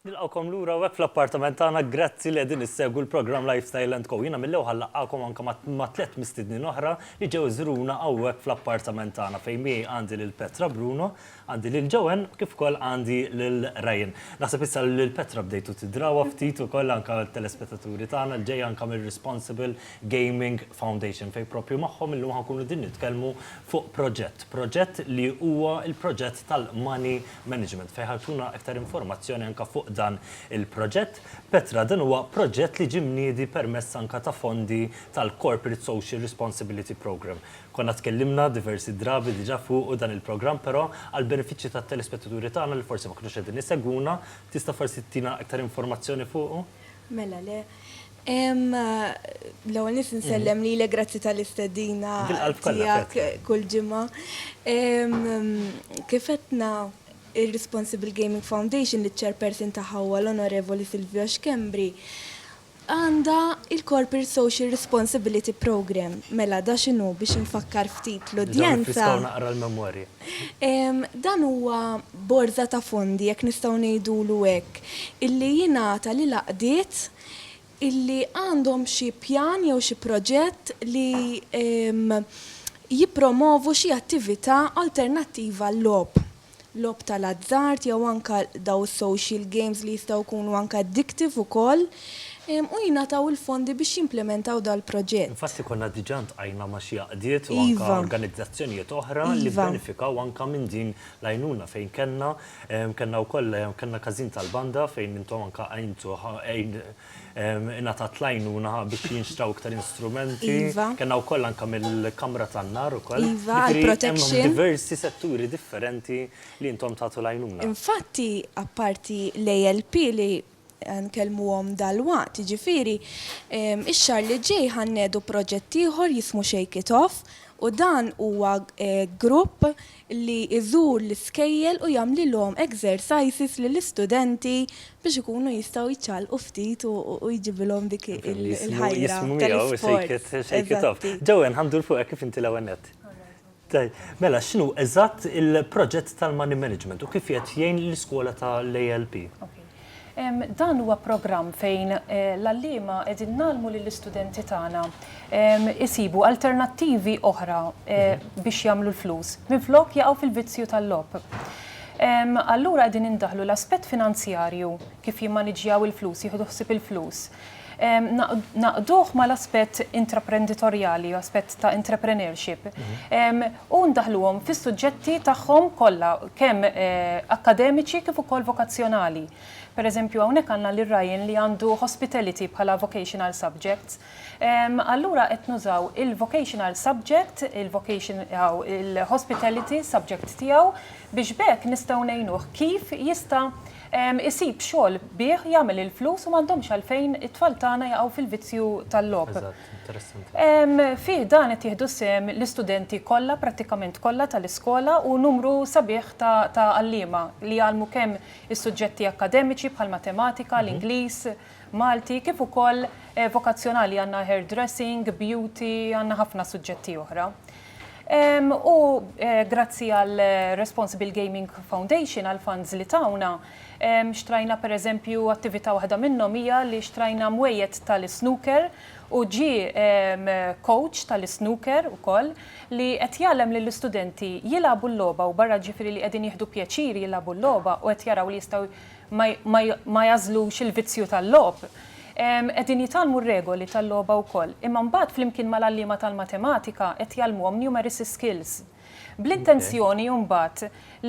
Nilqawkom lura wek fl-appartament tagħna grazzi li qegħdin issegwu l-programm Lifestyle & Co. Jiena mill-ewwel ħallaqakom anke ma' tliet mistidnin oħra li ġew iżuruna hawnhekk fl-appartament tagħna fejn miegħi għandi lil Petra Bruno, għandi lil Joen kif ukoll għandi lil Ryan. Naħseb issa lil Petra bdejtu tidrawa ftit ukoll anke l-telespettaturi tagħna l ġej anke mill-Responsible Gaming Foundation fejn proprju magħhom illum ħankunu din nitkellmu fuq proġett li huwa il-proġett tal-money management fejn ħajtuna aktar informazzjoni anke fuq dan il-proġett. Petra, dan huwa proġett li ġie mniedi permezz anke ta' fondi tal-Corporate Social Responsibility Program. Konna tkellimna diversi drabi diġà fuq dan il-programm, però għal benefiċċji tat-telespettaturi tagħna li forsi ma kinux qegħdin isegwuna, tista' forsi tina aktar informazzjoni fuqu? Mela le. L-ewwel nis nsellem lilek grazzi tal-istedina tiegħek kull ġimgħa. Kif qedna il-Responsible Gaming Foundation li ċ-chairperson tagħha huwa l-Onorevoli Silvio Xkembri għandha il-Corporate Social Responsibility Program. Mela da x'inhu biex infakkar ftit l-udjenza. Naqra l-memorja. Dan huwa borza ta' fondi jekk nistgħu ngħidulu hekk illi jingħata lil għaqdiet illi għandhom xi pjan jew xi proġett li jippromovu xi attività alternattiva l-logħob. Lob tal-azzart jew anke daw social games li jistgħu jkunu anke addictive ukoll u jingħataw il-fondi biex jimplementaw dal-proġett. Infatti konna diġà ntqajna ma' xi għaqdiet u anke organizzazzjonijiet oħra li benefikaw anke minn din l-għajnuna fejn kellna wkoll kellna każin tal-banda fejn intom anke għajntu ingħatat l-għajnuna biex jinxtraw iktar instrumenti. Kellna wkoll anke mill-Kamra tan-Nar ukoll. Protection. Diversi setturi differenti li intom tagħtu l-għajnuna. Infatti apparti l-ALP li nkellmuhom dal-waqt, ġifieri ix-xahar li ġej ħannedu proġett ieħor jismu Shake It Off u dan huwa grupp li iżur l-iskejjel u jagħmlilhom exercises lill-istudenti biex ikunu jistgħu jiċċalqu ftit u jġibilhom dik il-ħajra tal-isport. Shake It Off. Ġewwen ħamdu l-fuq kif inti l-ewwel nett. Mela, x'inhu eżatt il-proġett tal-money management u kif qed jgħin l-iskola tal-ALP? Dan huwa programm fejn l-allima qegħdin nagħmlu lill-istudenti tagħna isibu alternattivi oħra biex jagħmlu l-flus. Minflok jaqgħu fil-vizzju tal-logħob. Allura qegħdin indaħlu l-aspett finanzjarju kif jimmaniġjaw il-flus, jieħdu ħsieb il-flus. Naqduh mal-aspett intraprenditorjali, aspett ta' entrepreneurship. U ndaħluhom fis-suġġetti tagħhom kollha, kemm akademiċi kif ukoll vokazzjonali. Per eżempju, hawnhekk għandna lil Ryan li għandu hospitality bħala vocational subjects. Allura qed nużaw il-vocational subject, il-hospitality subject tiegħu biex bekk nistgħu ngħinuh kif jista' isib xogħol bih jagħmel il-flus u m'għandhomx għalfejn it-tfal tagħna jaqgħu fil-vizzju tal-logħob. Fih dan qed jieħdu sehem l-istudenti kollha, prattikament kollha tal-iskola u numru sabiħ ta' għalliema li jgħallmu kemm is-suġġetti akademiċi bħal matematika, l-Ingliż, Malti, kif ukoll vokazzjonali għandna hairdressing, beauty, għandna ħafna suġġetti oħra. U grazzi għal Responsible Gaming Foundation għal funds li tawna, xtrajna per eżempju attività waħda minnhom hija li xtrajna mwejjed tal-snooker u coach tal-snooker ukoll li qed jgħallem lill-istudenti jilagħbu l-logħba u barra ġifieri li qegħdin jieħdu pjaċir jilagħbu l-logħba u qed jaraw li jistgħu ma jażlux il-vizzju tal-logħob. Qegħdin jitgħallmu r-regoli tal-logħba wkoll. Imma mbagħad flimkien mal-għalliema tal-matematika qed jgħallmuhom numeracy skills. Bl-intenzjoni mbagħad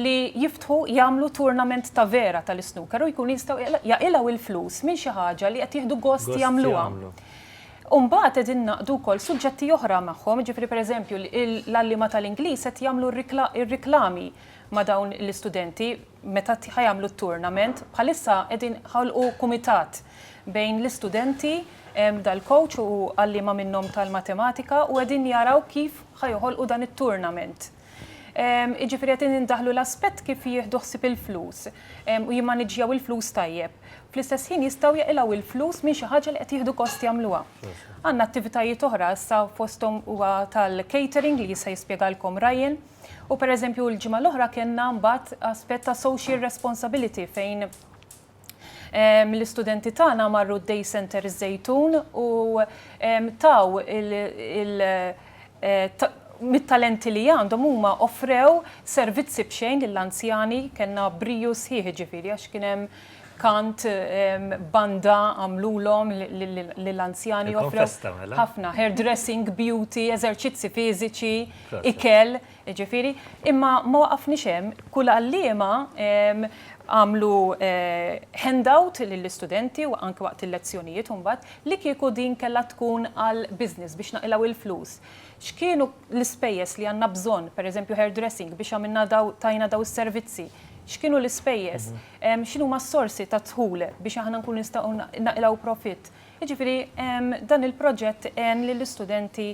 li jiftħu jagħmlu turnament ta' vera tal-snooker u jkun jistgħu jaqilgħu il-flus minn xi ħaġa li qed jieħdu gost jagħmluha. Mbagħad qegħdin naqdu wkoll suġġetti oħra magħhom, ġifieri pereżempju l-għalliema tal-Ingliż qed jagħmlu r-riklami ma' dawn l-istudenti meta ħajamlu t-turnament, bħalissa qegħdin ħolqu kumitat bejn l-istudenti dal-coach u għalliema minnhom tal-matematika u qegħdin jaraw kif ħajoħolqu dan it-turnament. Ġifieri qed indaħlu l-aspett kif jieħdu ħsieb il-flus u jimmaniġġjaw il-flus tajjeb. Fl-istess ħin jistgħu jaqilgħu il-flus minn xi ħaġa li qed jieħdu kost jagħmluha. Għandna attivitajiet oħra issa fosthom huwa tal-catering li jista' jispjegalkom Ryan u pereżempju l-ġimgħa l-oħra kellna mbagħad aspett ta' social responsibility fejn l-istudenti tagħna marru d-Day Center iż-Żejtun u taw mit-talenti li għandhom huma offrew servizzi b'xejn lill-anzjani, kellna briju sħiħ ġifieri għax kien hemm kant banda għamlulhom lill-anzjani offrew ħafna hairdressing, beauty, eżerċizzi fiżiċi, ikel, ġifieri, imma ma waqafniex hemm, kull għalliema għamlu handout lill-istudenti u anke waqt il-lezzjonijiet mbagħad li kieku din kellha tkun għal business biex naqilgħu il-flus. X'kienu l-ispejjeż li għandna bżonn, pereżempju hairdressing biex għamilna tajna daw is-servizzi, x'kienu l-ispejjeż, x'inhuma s-sorsi ta' dħul biex aħna nkunu nistgħu naqilgħu profitt. Jiġifieri dan il-proġett għen lill-istudenti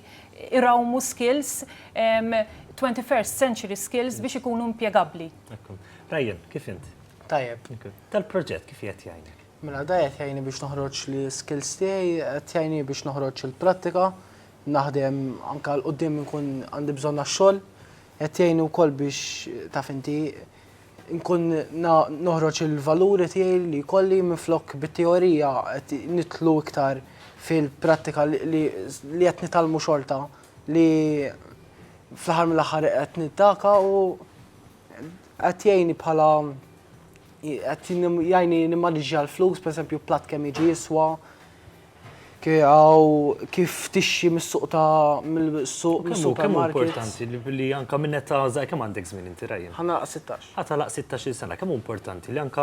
irawmu skills, 21st century skills biex ikunu impjegabbli. Ryan, kif inti? Tajjeb. Tal-proġett kif qed jgħinek? Mela da qed jgħinni biex noħroġ li skills tiegħi, qed jgħinni biex noħroġ il-prattika, naħdem anke l qudiem nkun għandi bżonn għax-xogħol, qed jgħinni wkoll biex taf inti nkun noħroġ il-valuri tiegħi li jkolli minflok bit-teorija qed nitlu iktar fil-prattika li qed nitalmu xorta li fl-aħħar mill-aħħar qed nittaka u qed jgħinni bħala jgħajni nimmaneġġja l-flus, per esempio plat kemm jiġi jiswa, kif tixxi mis-suq Kemm importanti li anke minn età żgħar kemm għandek żmien inti Ryan? Ħana 16. Talaq 16 sena, kemm importanti li anke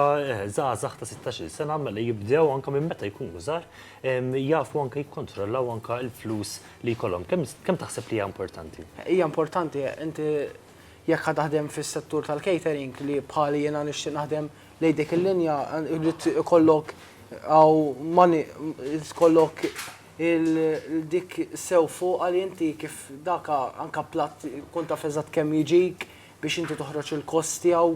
żgħażagħ ta' 16 sena mela jibdew anke minn meta jkunu żgħar jafu anke jikkontrollaw anke l-flus li jkollhom. Kemm taħseb li hija importanti? Hija importanti, inti jekk taħdem fis-settur tal-catering li bħali jiena nixtieq naħdem lejn dik il-linja, irid ikollok kollok dik sew fuq għal inti kif daka anka platt kun taf eżatt kemm jiġik biex inti toħroġ il-kost tiegħu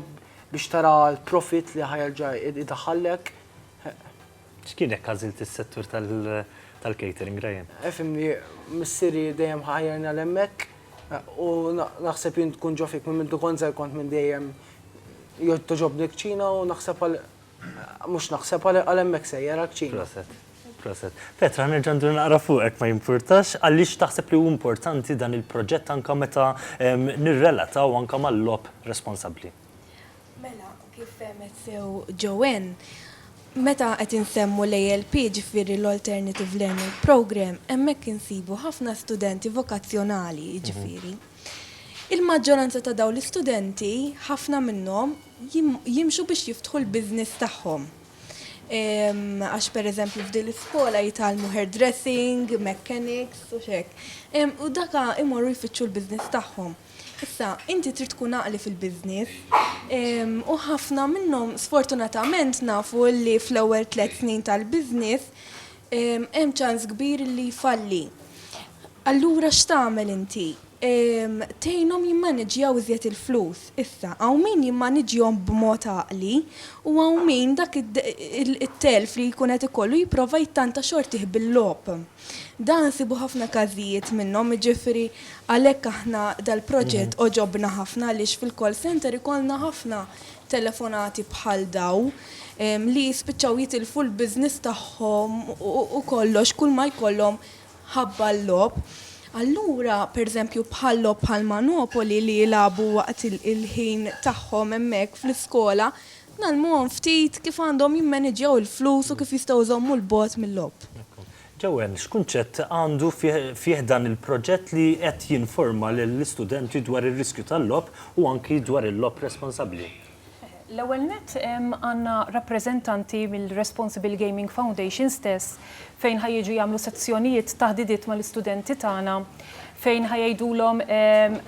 biex tara l-profit li ħajerġa' idaħħallek. X'kienek għażilt is-settur tal-catering Ryan? Efimni missieri dejjem ħajjarna l-hemmhekk u naħseb jien tkun ġofik minn mintu konza kont minn dejjem toġobni kċina u naħseb mhux naħseb għal hemmhekk sejjer kċina. Proset. Petra, nerġa' ndur naqra fuqek ma jimpurtax, għaliex taħseb li hu importanti dan il-proġett anke meta nirrelataw anke mal-lob responsabbli. Mela, kif femet sew Joanne, meta qed insemmu l-ALP ġifieri l-Alternative Learning Program, hemmhekk insibu ħafna studenti vokazzjonali ġifieri. Il-maġġoranza ta' dawn l-istudenti, ħafna minnhom jimxu biex jiftħu l-business tagħhom. Għax per eżempju f'din l-iskola jitalmu hairdressing, mechanics u xek. U daka imorru jfittxu l-business tagħhom. Issa, inti trid tkun aqli fil-business u ħafna minnhom sfortunatament nafu li fl-ewwel 3 snin tal-business hemm ċans kbir li jfalli. Allura x'tagħmel inti? Tejnhom jimmaneġjaw iżjed il-flus. Issa, hawn min jimmaneġjahom b'mod għaqli u hawn min dak it-telf li jkun qed ikollu jipprova jittanta xortih bil-logħob. Dan sibu ħafna każijiet minnhom, jiġifieri għalhekk aħna dal-proġett oġobna ħafna għaliex fil-call center ikollna ħafna telefonati bħal daw li jispiċċaw jitilfu l-business tagħhom u kollox kull ma jkollhom ħabba l-logħob. Allura, per eżempju, bħal Monopoly li jilabu waqt il-ħin tagħhom hemmhekk fl-iskola, nagħlmuhom ftit kif għandhom jimmaneġjaw il-flus u kif jistgħu jżommu l-bogħod mill-logħob. Joanne, x'kunċett għandu fih dan il-proġett li qed jinforma lill-istudenti dwar ir-riskju tal-logħob u anki dwar il-logħob responsabbli? L-ewwel nett għandna rappreżentanti mill-Responsible Gaming Foundation stess fejn ħajjiġu jagħmlu sezzjonijiet taħdidiet mal-istudenti tagħna fejn ħajdulhom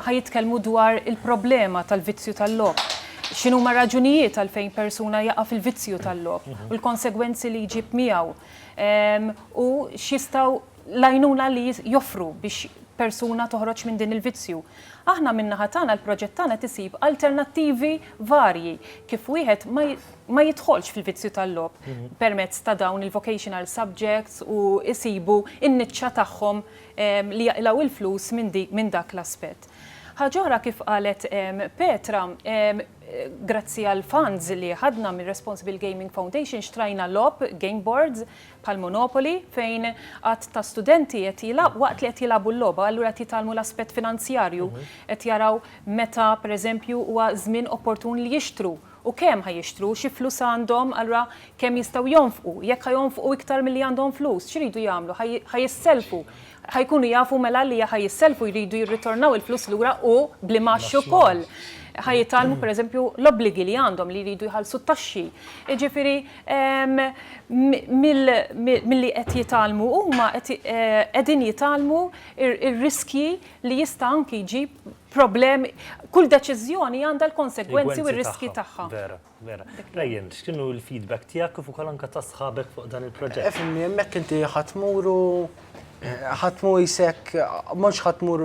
ħajitkellmu dwar il-problema tal-vizzju tal-logħob. X'inhuma raġunijiet għalfejn persuna jaqa' fil-vizzju tal-logħob u l-konsegwenzi li jġib miegħu u x'jistgħu l-għajnuna li joffru biex persuna toħroġ minn din il-vizzju. Aħna min-naħa tagħna l-proġett tagħna tisib alternattivi varji kif wieħed ma jidħolx fil-vizzju tal-logħob permezz ta' dawn il-vocational subjects u isibu in-niċċa tagħhom li jaqilgħu il-flus minn dak l-aspett. Ħaġa oħra kif qalet Petra, grazzi għal funds li ħadna minn Responsible Gaming Foundation xtrajna game boards pal Monopoly fejn għat ta' studenti waqt li qed jilagħbu l-logħba, allura qed jitalmu l-aspett finanzjarju, qed jaraw meta pereżempju huwa żmien opportun li jixtru u kemm ħajixtru, xi flus għandhom, allura kemm jistgħu jonfqu, jekk ħajonfqu iktar milli għandhom flus, x'iridu jagħmlu, ħajisselfu. Ħajkunu jafu mela li ħajisselfu jridu jirritornaw il-flus lura u blimax ukoll. Ħajitalmu per eżempju l-obbligi li għandhom li jridu jħallsu t-taxxi. Ġifieri milli qed jitalmu huma qegħdin jitalmu ir-riskji li jista' anki jġib problemi. Kull deċiżjoni għandha l-konsegwenzi u r-riski tagħha. Vera, vera. Rejjen, x'kienu l-feedback tiegħek kif ukoll anke ta' sħabek fuq dan il-proġett? Efimni, hemmhekk inti ħatmuru jisek, mhux ħatmur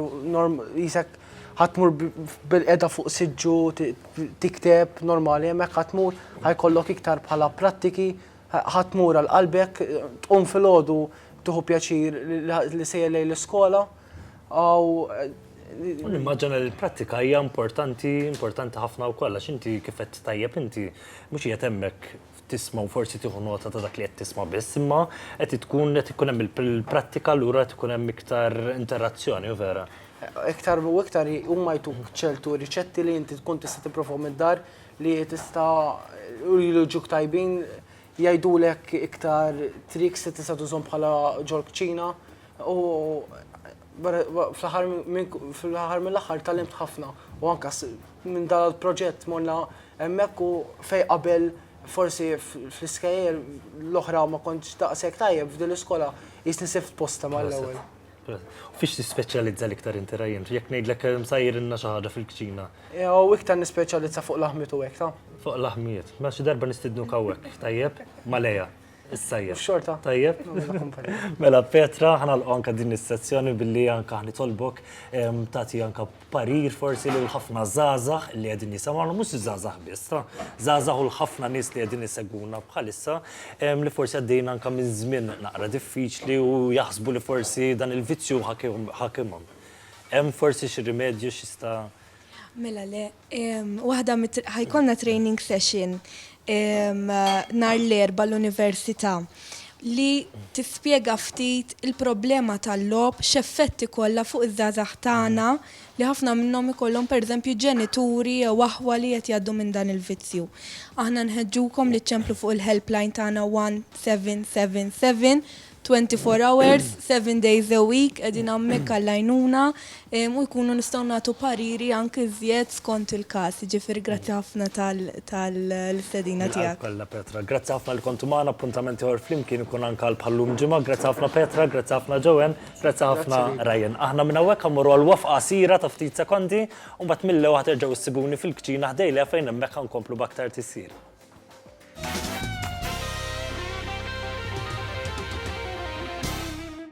jisek ħatmur bil-qeda fuq siġġu, tikteb normali, hemmhekk ħatmur ħajkollok iktar bħala prattiki, ħatmur għal-qalbek, tqum fil-ħodu tuħu pjaċir li sejjer lejn l-iskola. Nimmaġġana li l-prattika hija importanti ħafna wkoll għax inti kif qed tajjeb inti mhux qiegħed hemmhekk tisma' u forsi tieħu nota ta' dak li qed tisma' biss, imma qed ikun hemm il-prattika lura qed ikun hemm iktar interazzjoni u vera. Iktar u iktar huma jtuk ċertu riċetti li inti tkun tista' tipprova mid-dar li tista' jilġuk tajbin jgħidulek iktar tricks li tista' tużhom bħala ġol kċina u fl-aħħar mill-aħħar tallimt ħafna u anke minn dan il-proġett morna hemmhekk u fejn qabel forsi fl-iskejjer l-oħra ma kontx daqshekk tajjeb f'din l-iskola jisni sift posta mal-ewwel. Fiex tispeċjalizza l-iktar inti Rajjen? Jekk ngħidlek msajrilna xi ħaġa fil-kċina. U iktar nispeċjalizza fuq l-aħmiet u hekk ta'. Fuq l-aħmiet. Ma xi darba nistidnu kawwek, tajjeb? Malejja. Is-sajjeb. Xorta. Tajjeb? Mela Petra, ħanalqu anke din is-sezzjoni billi anke ħnitolbok tagħti anke parir forsi lil ħafna żgħażagħ li qegħdin jisimgħuna mhux żgħażagħ biss, żgħażagħ u l-ħafna nies li qegħdin isegwuna bħalissa li forsi għaddejn anke minn żmien naqra diffiċli u jaħsbu li forsi dan il-vizzju ħakimhom. Hemm forsi xi rimedju x'jista' Mela le, waħda ħajkonna training session nar l-erba l-Università li tispjega ftit il-problema tal-lob x'effetti kollha fuq iż-żgħażagħ tagħna li ħafna minnhom ikollhom pereżempju ġenituri jew aħwa li qed jgħaddu minn dan il-vizzju. Aħna nħeġġukom li tċemplu fuq il-helpline tagħna 1777 24 hours, 7 days a week, qegħdin hawnhekk għall-għajnuna u jkunu nistgħu nagħtu pariri anke żjed skont il-każ. Ġifieri grazzi ħafna tal-istedina tiegħek. Kollha Petra, grazzi ħafna li kontu magħna appuntamenti ieħor flimkien ikun anke bħallum ġimgħa. Grazzi ħafna Petra, grazzi ħafna Joen, grazzi ħafna Rajjen. Aħna minn hawnhekk ħammorru għal wafqa qasira ta' ftit sekondi u mbagħad mill-ewwel ħaterġgħu issibuni fil-kċina ħdejla fejn hemmhekk ħankomplu b'aktar tisir.